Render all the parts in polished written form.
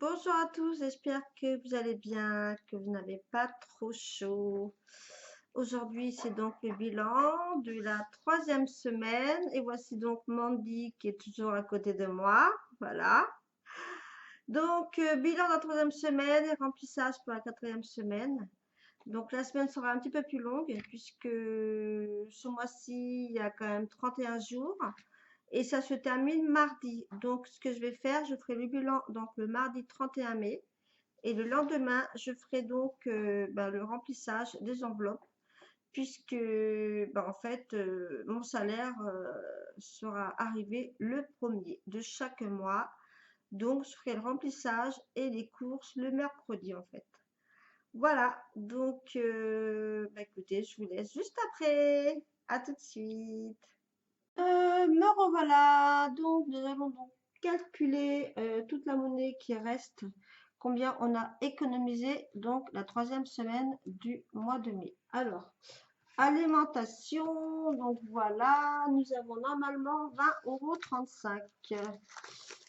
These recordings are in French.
Bonjour à tous, j'espère que vous allez bien, que vous n'avez pas trop chaud. Aujourd'hui, c'est donc le bilan de la troisième semaine et voici donc Mandy qui est toujours à côté de moi. Voilà. Donc, bilan de la troisième semaine et remplissage pour la quatrième semaine. Donc, la semaine sera un petit peu plus longue puisque ce mois-ci, il y a quand même 31 jours. Et ça se termine mardi. Donc, ce que je vais faire, je ferai le bilan donc le mardi 31 mai. Et le lendemain, je ferai donc le remplissage des enveloppes, puisque en fait, mon salaire sera arrivé le premier de chaque mois. Donc, je ferai le remplissage et les courses le mercredi, en fait. Voilà, donc, écoutez, je vous laisse juste après. À tout de suite. Me revoilà. Donc, nous allons donc calculer toute la monnaie qui reste, combien on a économisé donc la troisième semaine du mois de mai. Alors, alimentation, donc voilà, nous avons normalement 20,35 €.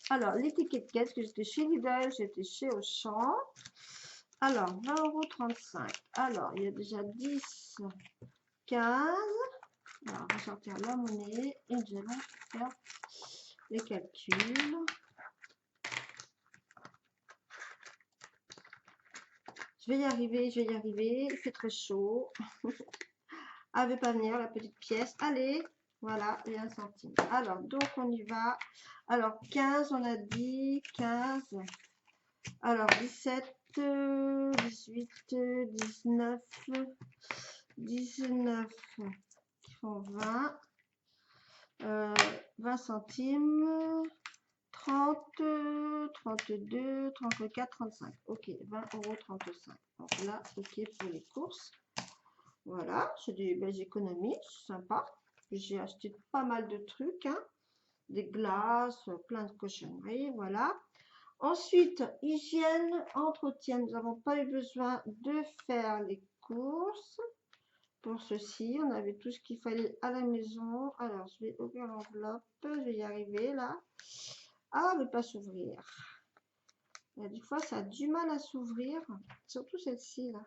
Alors, l'étiquette caisse, que j'étais chez Lidl, j'étais chez Auchan. Alors, 20,35 €. Alors, il y a déjà 10, 15. Alors, on va sortir la monnaie et nous allons faire les calculs. Je vais y arriver, je vais y arriver. Il fait très chaud. Elle veut pas venir, la petite pièce. Allez, voilà, et 1 centime. Alors, donc on y va. Alors, 15, on a dit 15. Alors, 17, 18, 19, 19 qui font 20. 20 centimes. 30, 32, 34, 35. Ok, 20,35 €. Donc là, ok pour les courses. Voilà, c'est des belles économies, sympa. J'ai acheté pas mal de trucs, hein, des glaces, plein de cochonneries, voilà. Ensuite, hygiène, entretien. Nous n'avons pas eu besoin de faire les courses. Pour ceci, on avait tout ce qu'il fallait à la maison. Alors, je vais ouvrir l'enveloppe. Je vais y arriver là. Ah, elle ne veut pas s'ouvrir. Des fois, ça a du mal à s'ouvrir. Surtout celle-ci là.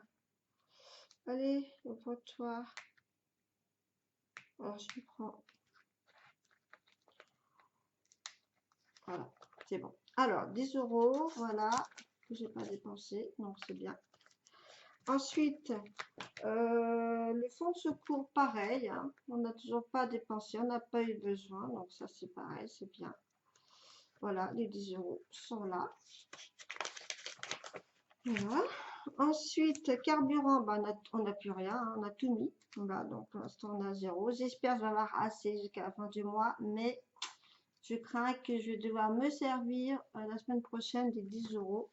Allez, ouvre-toi. Alors, je prends. Voilà, c'est bon. Alors, 10 €, voilà, que j'ai pas dépensé, donc c'est bien. Ensuite, le fonds de secours, pareil, hein, on n'a toujours pas dépensé, on n'a pas eu besoin, donc ça c'est pareil, c'est bien. Voilà, les 10 € sont là. Voilà. Ensuite, carburant, on n'a plus rien, hein, on a tout mis. Voilà, donc pour l'instant on a 0. J'espère que je vais avoir assez jusqu'à la fin du mois, mais je crains que je vais devoir me servir la semaine prochaine des 10 €.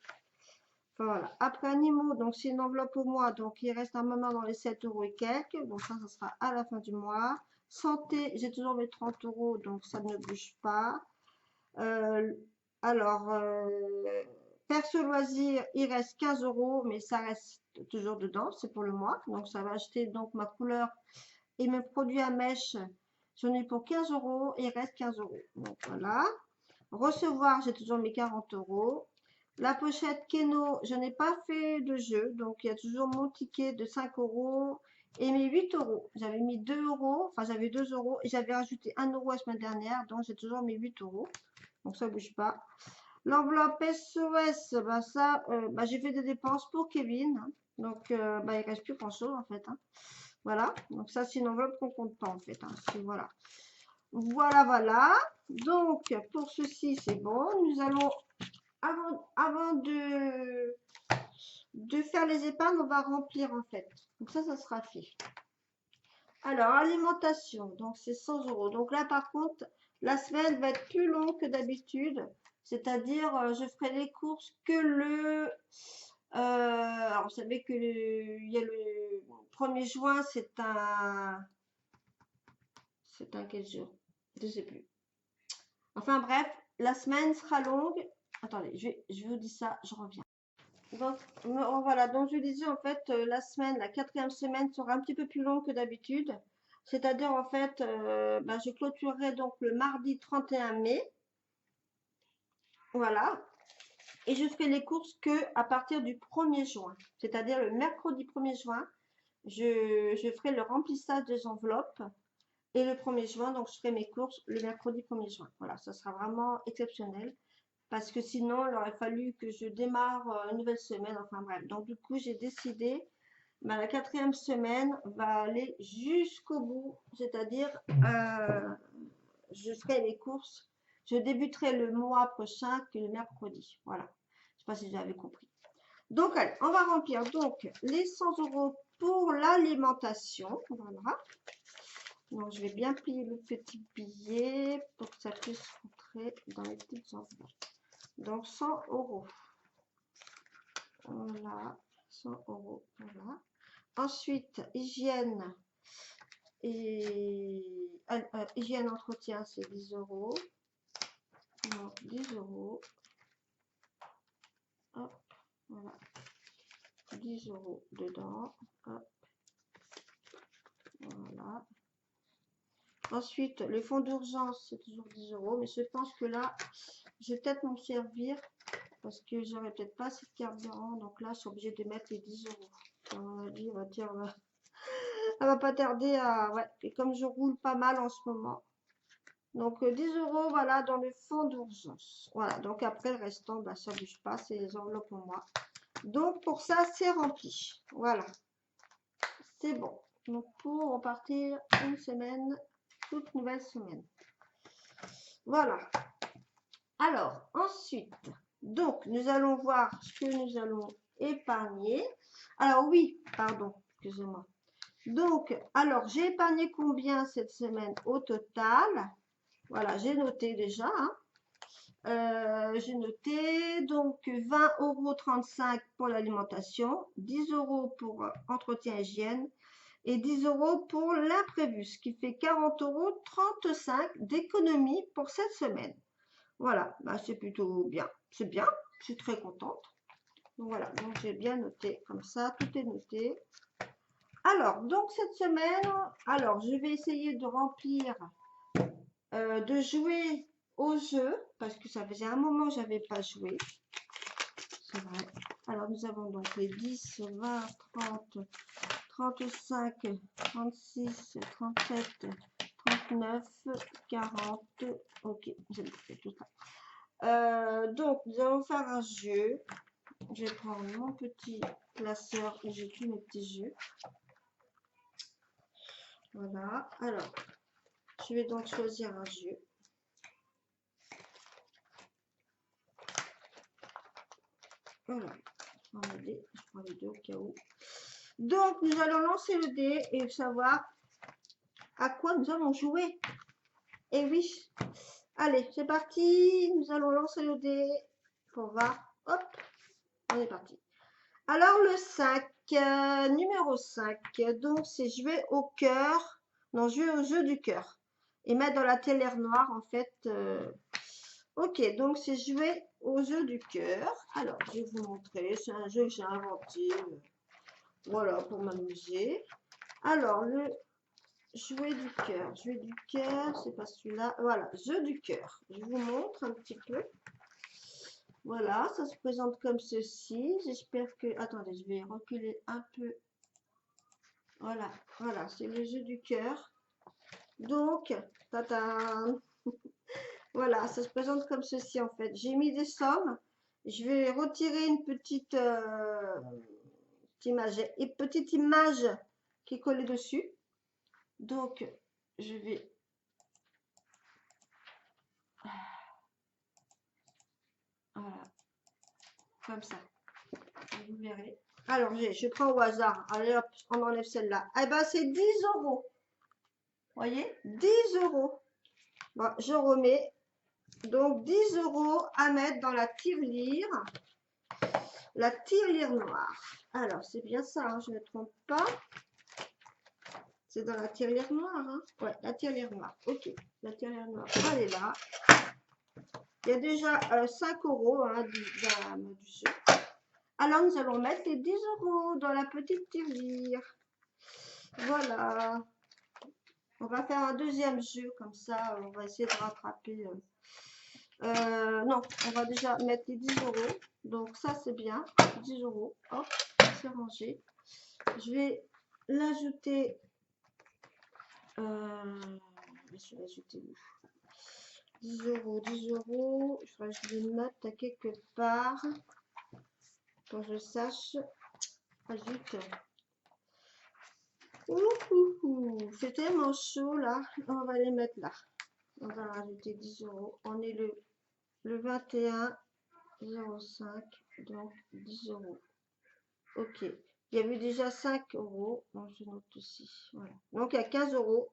Enfin, voilà. Après animaux, donc c'est une enveloppe au mois, donc il reste un moment dans les 7 € et quelques. Donc ça sera à la fin du mois. Santé, j'ai toujours mes 30 €, donc ça ne bouge pas. Euh, alors, perso loisir, il reste 15 €, mais ça reste toujours dedans, c'est pour le mois. Donc ça va acheter donc ma couleur et mes produits à mèche. J'en ai pour 15 € et il reste 15 €. Donc voilà. Recevoir, j'ai toujours mes 40 €. La pochette Keno, je n'ai pas fait de jeu, donc il y a toujours mon ticket de 5 € et mes 8 €. J'avais mis 2 €, enfin j'avais 2 € et j'avais rajouté 1 € la semaine dernière, donc j'ai toujours mes 8 €. Donc ça bouge pas. L'enveloppe SOS, ça, j'ai fait des dépenses pour Kevin, hein. Donc il reste plus grand chose en fait, hein. Voilà, donc ça c'est une enveloppe qu'on compte pas en fait, hein. Voilà. Voilà, voilà. Donc pour ceci c'est bon. Nous allons, avant de faire les épargnes, on va remplir en fait. Donc ça sera fait. Alors, alimentation, donc c'est 100 €. Donc là, par contre, la semaine va être plus longue que d'habitude. C'est-à-dire, je ferai les courses que alors, vous savez que il y a le 1er juin, c'est un... C'est un quel jour? Je ne sais plus. Enfin bref, la semaine sera longue. Attendez, je vous dis ça, je reviens. Donc, voilà, donc je disais en fait, la semaine, la quatrième semaine sera un petit peu plus longue que d'habitude. C'est-à-dire en fait, je clôturerai donc le mardi 31 mai. Voilà. Et je ferai les courses que à partir du 1er juin, c'est-à-dire le mercredi 1er juin, je ferai le remplissage des enveloppes et le 1er juin, donc je ferai mes courses le mercredi 1er juin. Voilà, ça sera vraiment exceptionnel parce que sinon, il aurait fallu que je démarre une nouvelle semaine, enfin bref. Donc du coup, j'ai décidé, ben, la 4e semaine va aller jusqu'au bout, c'est-à-dire je ferai les courses, je débuterai le mois prochain que le mercredi. Voilà, je ne sais pas si vous avez compris. Donc, allez, on va remplir donc les 100 € pour l'alimentation. Voilà. Donc, je vais bien plier le petit billet pour que ça puisse rentrer dans les petites enveloppes. Donc, 100 €. Voilà, 100 €. Voilà. Ensuite, hygiène et hygiène entretien, c'est 10 €. Donc, 10 €. Hop, voilà. 10 € dedans. Hop. Voilà. Ensuite, le fonds d'urgence, c'est toujours 10 €. Mais je pense que là, je vais peut-être m'en servir parce que j'aurais peut-être pas assez de carburant. Donc là, je suis obligée de mettre les 10 €. À mon avis, on va dire, ça va pas tarder à... Ouais, et comme je roule pas mal en ce moment. Donc 10 €, voilà, dans le fonds d'urgence. Voilà, donc après le restant, bah, ça bouge pas, c'est les enveloppes pour moi. Donc pour ça, c'est rempli. Voilà, c'est bon. Donc pour repartir une semaine, toute nouvelle semaine. Voilà. Alors, ensuite, donc nous allons voir ce que nous allons épargner. Alors oui, pardon, excusez-moi. Donc, alors, j'ai épargné combien cette semaine au total? Voilà, j'ai noté déjà. J'ai noté donc 20,35 € pour l'alimentation, 10 € pour entretien hygiène et 10 € pour l'imprévu, ce qui fait 40,35 € d'économie pour cette semaine. Voilà, bah, c'est plutôt bien. C'est bien, je suis très contente. Donc voilà, donc j'ai bien noté comme ça, tout est noté. Alors, donc cette semaine, alors je vais essayer de remplir, de jouer au jeu, parce que ça faisait un moment que je n'avais pas joué. C'est vrai. Alors nous avons donc les 10, 20, 30, 35, 36, 37, 39, 40. Ok, j'ai fait tout ça. Donc nous allons faire un jeu. Je vais prendre mon petit classeur où j'ai tous mes petits jeux. Voilà. Alors, je vais donc choisir un jeu. Voilà. Je prends les deux au cas où. Donc, nous allons lancer le dé et savoir à quoi nous allons jouer. Et oui. Allez, c'est parti. Nous allons lancer le dé pour voir. Hop, on est parti. Alors, le 5, numéro 5. Donc, c'est jouer au cœur. Non, jouer au jeu du cœur. Et mettre dans la télère noire, en fait. Ok, donc c'est jouer au jeu du cœur. Alors, je vais vous montrer. C'est un jeu que j'ai inventé. Voilà, pour m'amuser. Alors, le jouer du cœur. Jouer du cœur, c'est pas celui-là. Voilà, jeu du cœur. Je vous montre un petit peu. Voilà, ça se présente comme ceci. J'espère que... Attendez, je vais reculer un peu. Voilà, voilà, c'est le jeu du cœur. Donc, tata. Voilà, ça se présente comme ceci en fait. J'ai mis des sommes. Je vais retirer une petite image qui est collée dessus. Donc, je vais... Voilà, comme ça. Vous verrez. Alors, je prends au hasard. Allez hop, on enlève celle-là. Eh ben, c'est 10 €. Voyez, 10 €. Bon, je remets. Donc, 10 € à mettre dans la tirelire. La tirelire noire. Alors, c'est bien ça, hein, je ne me trompe pas. C'est dans la tirelire noire, hein? Ouais, la tirelire noire. Ok, la tirelire noire, elle est là. Il y a déjà 5 € hein, du jeu. Alors, nous allons mettre les 10 € dans la petite tirelire. Voilà. On va faire un deuxième jeu, comme ça, on va essayer de rattraper. non, on va déjà mettre les 10 euros. Donc ça, c'est bien. 10 euros. Hop, c'est rangé. Je vais l'ajouter. Je vais l'ajouter où? 10 euros, 10 euros. Il faudrait que je le note à quelque part. Pour que je sache. Ajoute. C'est tellement chaud là. On va les mettre là. On va rajouter 10 euros. On est le 21,05. Donc 10 euros. Ok. Il y avait déjà 5 euros. Donc je note aussi. Voilà. Donc il y a 15 euros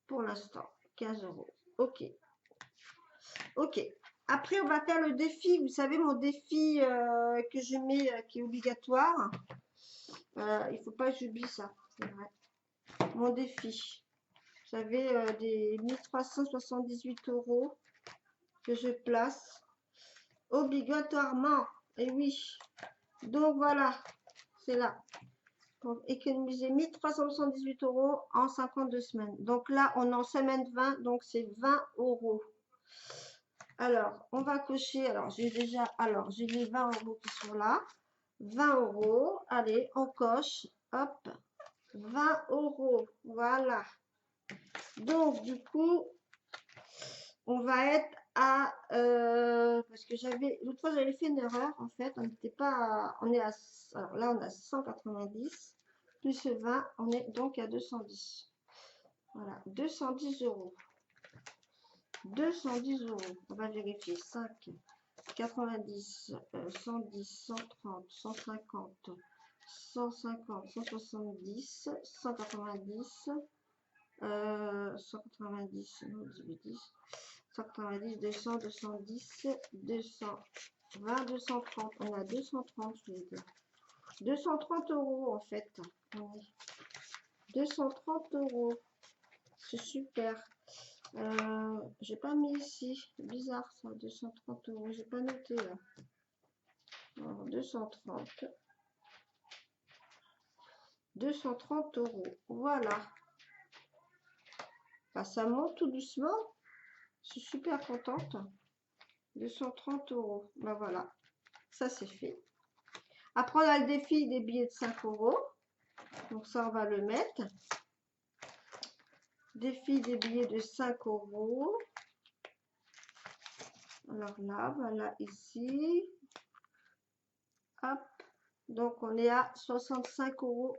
pour l'instant. 15 euros. Ok. Ok. Après, on va faire le défi. Vous savez, mon défi que je mets, qui est obligatoire. Il faut pas que j'oublie ça. C'est vrai. Mon défi. Vous savez, des 1378 euros que je place obligatoirement. Et oui. Donc voilà. C'est là. Pour économiser 1378 euros en 52 semaines. Donc là, on est en semaine 20. Donc c'est 20 euros. Alors, on va cocher. Alors, j'ai déjà. Alors, j'ai les 20 euros qui sont là. 20 euros. Allez, on coche. Hop. 20 euros. Voilà. Donc, du coup, on va être à. Parce que j'avais. L'autre fois, j'avais fait une erreur. En fait, on n'était pas. On est à. Alors là, on a 190. Plus 20. On est donc à 210. Voilà. 210 euros. 210 euros. On va vérifier. 5, 90, 110, 130, 150, 150, 170, 190, 190, non, 10, 190, 200, 210, 220, 230. On a 230, je vais dire. 230 euros en fait. 230 euros. C'est super. J'ai pas mis ici. Bizarre ça, 230 euros. J'ai pas noté là. Alors, 230. 230 euros. Voilà. Bah, ça monte tout doucement. Je suis super contente. 230 euros. Bah voilà. Ça c'est fait. Après on a le défi des billets de 5 euros. Donc ça on va le mettre. Défi des billets de 5 euros. Alors là, voilà ici. Hop. Donc on est à 65 euros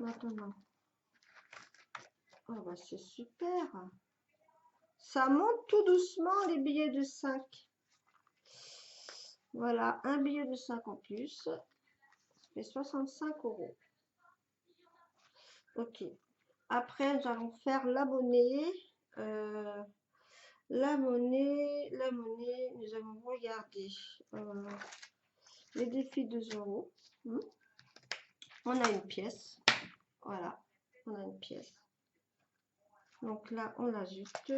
maintenant. Oh bah c'est super. Ça monte tout doucement les billets de 5. Voilà, un billet de 5 en plus. Ça fait 65 euros. Ok. Après, nous allons faire la monnaie. La monnaie, nous allons regarder les défis de 2 euros. On a une pièce. Voilà, on a une pièce. Donc là, on l'ajoute.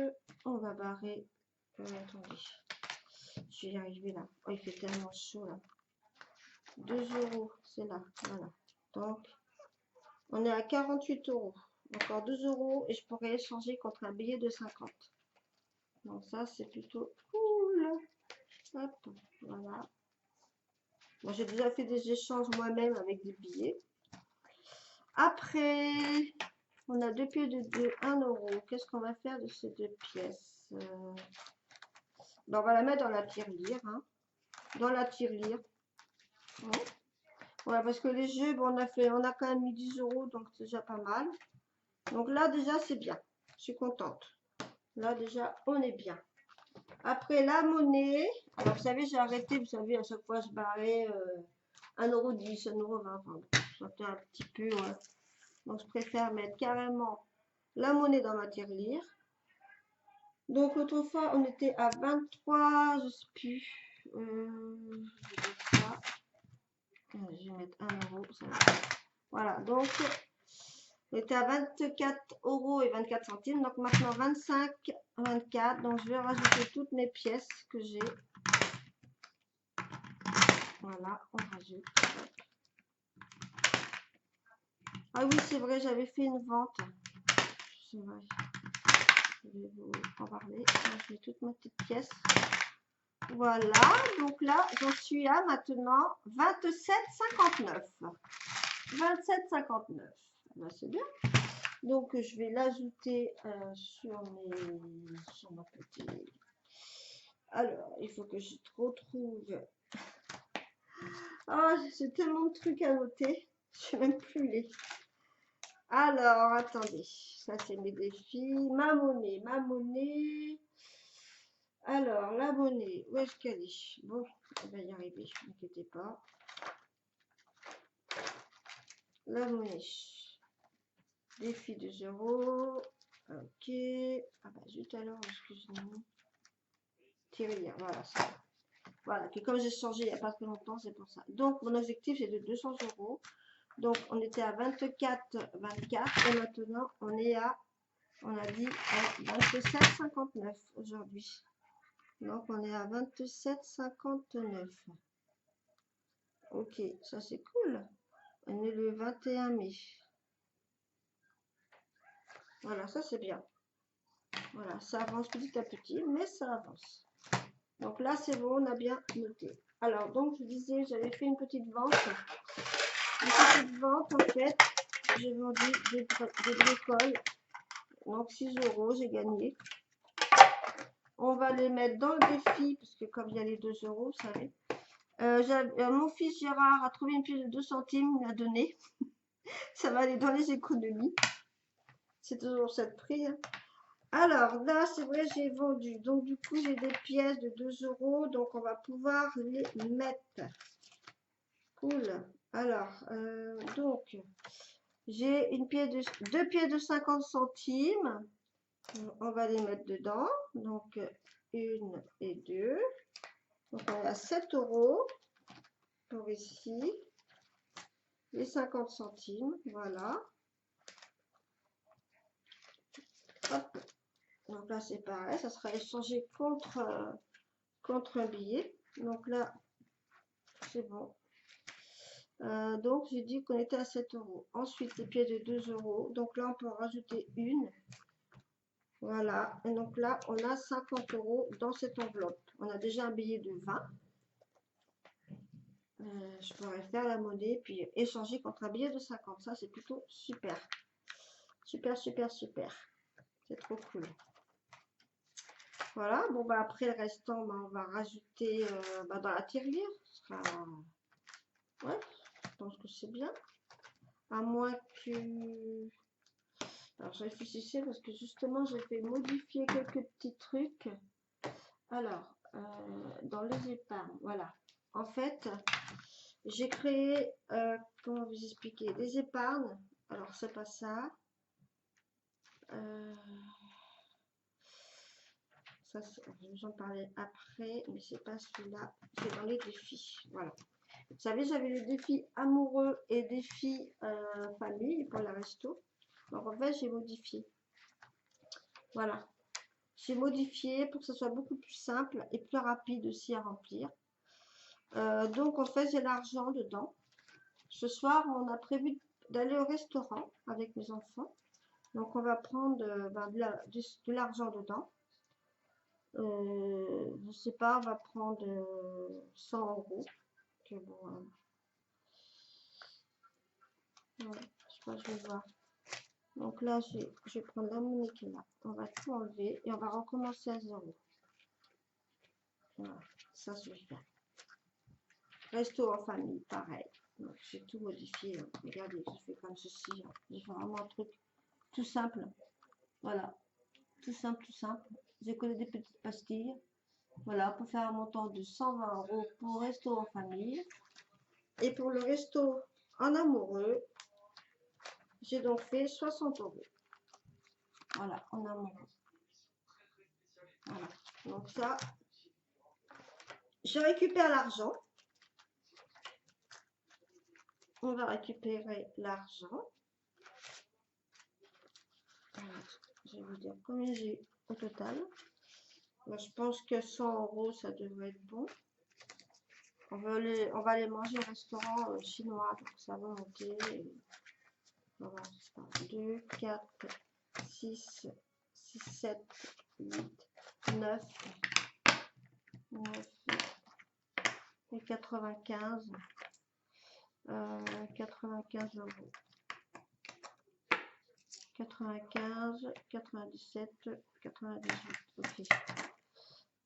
On va barrer. Attendez, je vais y arriver là. Oh, il fait tellement chaud là. 2 euros, c'est là. Voilà. Donc, on est à 48 euros. Encore 2 euros et je pourrais échanger contre un billet de 50. Donc ça, c'est plutôt cool. Hop, voilà. Moi, j'ai déjà fait des échanges moi-même avec des billets. Après, on a 2 pièces de 1 euro. Qu'est-ce qu'on va faire de ces 2 pièces? Ben, on va la mettre dans la tirelire. Hein. Dans la tirelire. Ouais. Voilà, parce que les jeux, bon, on a quand même mis 10 euros, donc c'est déjà pas mal. Donc là, déjà, c'est bien. Je suis contente. Là, déjà, on est bien. Après, la monnaie. Alors, vous savez, j'ai arrêté, vous savez, à chaque fois, je barrais 1,10 €, 1,20 €. C'était un petit peu, ouais. Donc, je préfère mettre carrément la monnaie dans ma tirelire. Donc, l'autre fois, on était à 23, je sais plus. Je vais mettre 1 euro. Ça va. Voilà, donc, on était à 24 € et 24 centimes. Donc, maintenant, 25, 24. Donc, je vais rajouter toutes mes pièces que j'ai. Voilà, on rajoute. Ah oui, c'est vrai, j'avais fait une vente. C'est vrai. je vais vous en parler. Je mets toute ma petite pièce. Voilà, donc là, j'en suis à maintenant 27,59. 27,59. Ben, c'est bien. Donc, je vais l'ajouter sur ma petite... Alors, il faut que je retrouve... Oh, j'ai tellement de trucs à noter. Je sais même plus les... Alors, attendez. Ça, c'est mes défis. Ma monnaie. Alors, la monnaie. Où est-ce qu'elle est? Bon, on va y arriver. Ne vous inquiétez pas. La monnaie. Défi de 0. Ok. Ah bah, zut alors, excusez-moi. Tirelire, voilà ça. Voilà, que comme j'ai changé il n'y a pas très longtemps, c'est pour ça. Donc, mon objectif, c'est de 200 euros. Donc, on était à 24,24 et maintenant, on est à, on a dit, à 27,59 aujourd'hui. Donc, on est à 27,59. Ok, ça c'est cool. On est le 21 mai. Voilà, ça c'est bien. Voilà, ça avance petit à petit, mais ça avance. Donc là, c'est bon, on a bien noté. Alors, donc, je disais, j'avais fait une petite vente. Une petite vente, en fait, j'ai vendu des bricoles. Donc, 6 euros, j'ai gagné. On va les mettre dans le défi, parce que comme il y a les 2 euros, vous savez. Mon fils Gérard a trouvé une pièce de 2 centimes, il m'a donné. Ça va aller dans les économies. C'est toujours cette prix. Hein. Alors, là, c'est vrai, j'ai vendu. Donc, du coup, j'ai des pièces de 2 euros. Donc, on va pouvoir les mettre. Cool. Alors, donc, j'ai une pièce de 2 pièces de 50 centimes. On va les mettre dedans. Donc, 1 et 2. Donc, on est à 7 euros pour ici. Les 50 centimes. Voilà. Hop. Donc là, c'est pareil. Ça sera échangé contre un billet. Donc là, c'est bon. Donc, j'ai dit qu'on était à 7 euros. Ensuite, les pièces de 2 euros. Donc là, on peut en rajouter une. Voilà. Et donc là, on a 50 euros dans cette enveloppe. On a déjà un billet de 20. Je pourrais faire la monnaie puis échanger contre un billet de 50. Ça, c'est plutôt super. Super, super, super. C'est trop cool. Voilà. Bon, bah après le restant, bah, on va rajouter dans la tirelire. Ce sera... Ouais, je pense que c'est bien. À moins que... Alors, je réfléchissais parce que justement, j'ai fait modifier quelques petits trucs. Alors, dans les épargnes, voilà. En fait, j'ai créé, comment vous expliquer, des épargnes. Alors, c'est pas ça. Ça, je vais en parler après, mais c'est pas celui-là. C'est dans les défis. Voilà. Vous savez, j'avais les défis amoureux et défis famille pour la resto. Donc, en fait, j'ai modifié. Voilà. J'ai modifié pour que ce soit beaucoup plus simple et plus rapide aussi à remplir. Donc, en fait, j'ai l'argent dedans. Ce soir, on a prévu d'aller au restaurant avec mes enfants. Donc, on va prendre de l'argent dedans. Je ne sais pas, on va prendre 100 euros. Que bon, ouais, je sais pas, je vais voir. Donc là, je vais prendre la monnaie qui est là. On va tout enlever et on va recommencer à 0. Voilà, ça je vais faire. Resto en famille, pareil. J'ai tout modifié. Hein. Regardez, je fais comme ceci. Hein. J'ai fait vraiment un truc tout simple. Voilà, tout simple, tout simple. J'ai collé des petites pastilles. Voilà, pour faire un montant de 120 euros pour resto en famille. Et pour le resto en amoureux, j'ai donc fait 60 euros. Voilà, en amoureux. Voilà, donc ça, je récupère l'argent. On va récupérer l'argent. Je vais vous dire combien j'ai au total. Donc, je pense que 100 euros, ça devrait être bon. On va aller manger au restaurant chinois, donc ça va monter. Voilà, 2, 4, 6, 6, 7, 8, 9, 9 et 95. 95 euros. 95, 97, 98. Ok.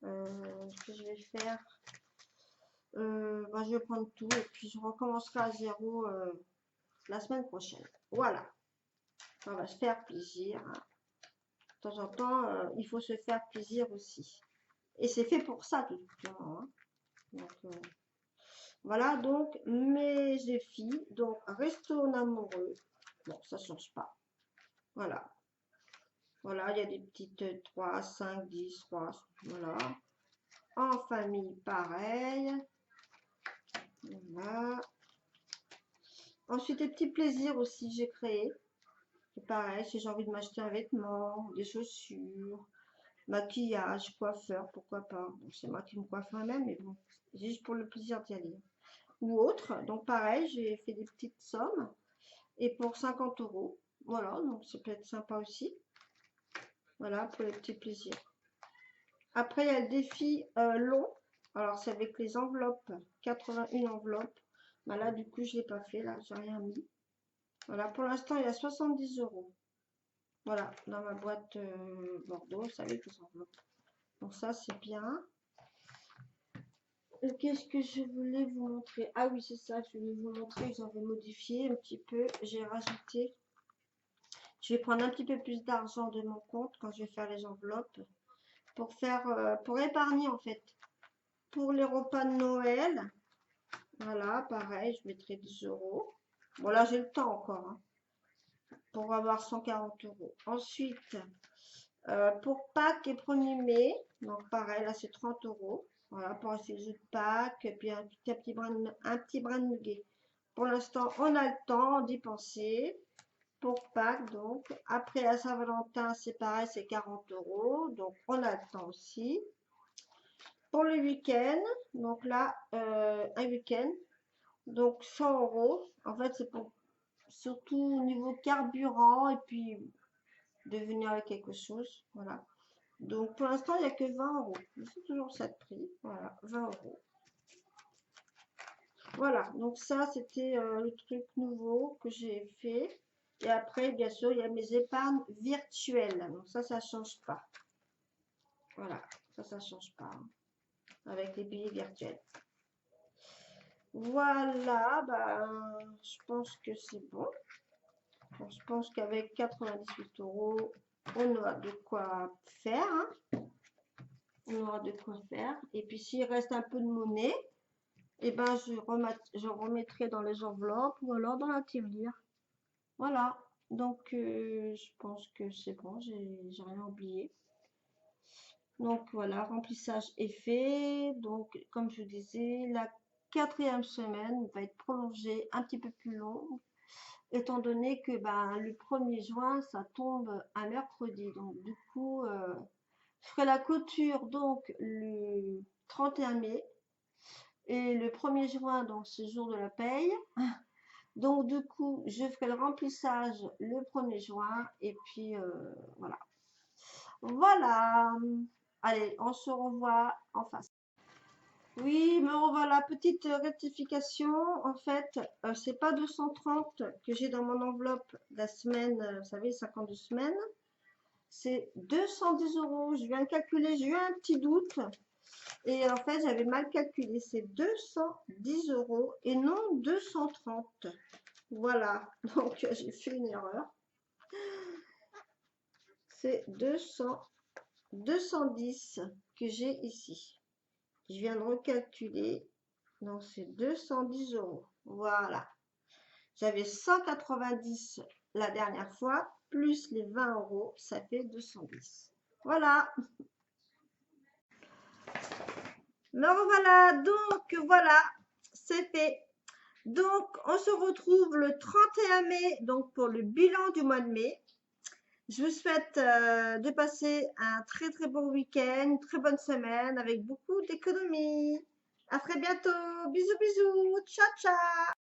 Ce que je vais faire, je vais prendre tout et puis je recommencerai à zéro la semaine prochaine. Voilà. On va se faire plaisir. Hein. De temps en temps, il faut se faire plaisir aussi. Et c'est fait pour ça, tout simplement. Hein. Donc, voilà, donc mes défis. Donc, resto en amoureux. Bon, ça change pas. Voilà. Voilà, il y a des petites 3, 5, 10, 3. Voilà. En famille, pareil. Voilà. Ensuite, des petits plaisirs aussi, j'ai créé. C'est pareil, si j'ai envie de m'acheter un vêtement, des chaussures, maquillage, coiffeur, pourquoi pas. Bon, c'est moi qui me coiffe moi-même, mais bon, juste pour le plaisir d'y aller. Ou autre. Donc, pareil, j'ai fait des petites sommes. Et pour 50 euros. Voilà, donc ça peut être sympa aussi. Voilà, pour les petits plaisirs. Après, il y a le défi long. Alors, c'est avec les enveloppes. 81 enveloppes. Bah là, du coup, je ne l'ai pas fait. Là, j'ai rien mis. Voilà, pour l'instant, il y a 70 euros. Voilà, dans ma boîte Bordeaux, vous savez, les enveloppes. Donc ça, c'est bien. Qu'est-ce que je voulais vous montrer? Ah oui, c'est ça, je voulais vous montrer. J'avais modifié un petit peu. J'ai rajouté. Je vais prendre un petit peu plus d'argent de mon compte quand je vais faire les enveloppes. Pour faire, pour épargner en fait. Pour les repas de Noël, voilà, pareil, je mettrai 10 euros. Bon, là, j'ai le temps encore, hein, pour avoir 140 euros. Ensuite, pour Pâques et 1er mai, donc pareil, là, c'est 30 euros. Voilà, pour acheter les œufs de Pâques, puis un petit brin de nougat. Pour l'instant, on a le temps d'y penser. Pour Pâques, donc. Après, à Saint-Valentin, c'est pareil, c'est 40 euros. Donc, on a le temps aussi. Pour le week-end, donc là, un week-end, donc 100 euros. En fait, c'est pour surtout au niveau carburant et puis de venir avec quelque chose. Voilà. Donc pour l'instant, il n'y a que 20 euros. C'est toujours ça de prix. Voilà, 20 euros. Voilà, donc ça, c'était le truc nouveau que j'ai fait. Et après, bien sûr, il y a mes épargnes virtuelles. Donc ça ne change pas. Voilà, ça ne change pas. Hein, avec les billets virtuels. Voilà, je pense que c'est bon. Donc, je pense qu'avec 98 euros, on aura de quoi faire. Hein. On aura de quoi faire. Et puis, s'il reste un peu de monnaie, eh ben, je remettrai dans les enveloppes ou alors dans la tirelire. Voilà. Donc, je pense que c'est bon. J'ai rien oublié. Donc, voilà, remplissage est fait. Donc, comme je vous disais, la 4e semaine va être prolongée un petit peu plus longue. Étant donné que le 1er juin, ça tombe un mercredi. Donc, du coup, je ferai la clôture donc le 31 mai. Et le 1er juin, donc c'est le jour de la paye. Donc, du coup, je ferai le remplissage le 1er juin. Et puis, voilà. Voilà. Allez, on se revoit en face. Oui, me revoilà. Petite rectification. En fait, c'est pas 230 que j'ai dans mon enveloppe la semaine, vous savez, 52 semaines. C'est 210 euros. Je viens de calculer, j'ai eu un petit doute. Et en fait, j'avais mal calculé. C'est 210 euros et non 230. Voilà. Donc, j'ai fait une erreur. C'est 210 que j'ai ici. Je viens de recalculer. Donc, c'est 210 euros. Voilà. J'avais 190 la dernière fois, plus les 20 euros, ça fait 210. Voilà. Me revoilà. Donc, voilà, c'est fait. Donc, on se retrouve le 31 mai, donc pour le bilan du mois de mai. Je vous souhaite de passer un très très bon week-end, une très bonne semaine avec beaucoup d'économies. À très bientôt. Bisous, bisous. Ciao, ciao.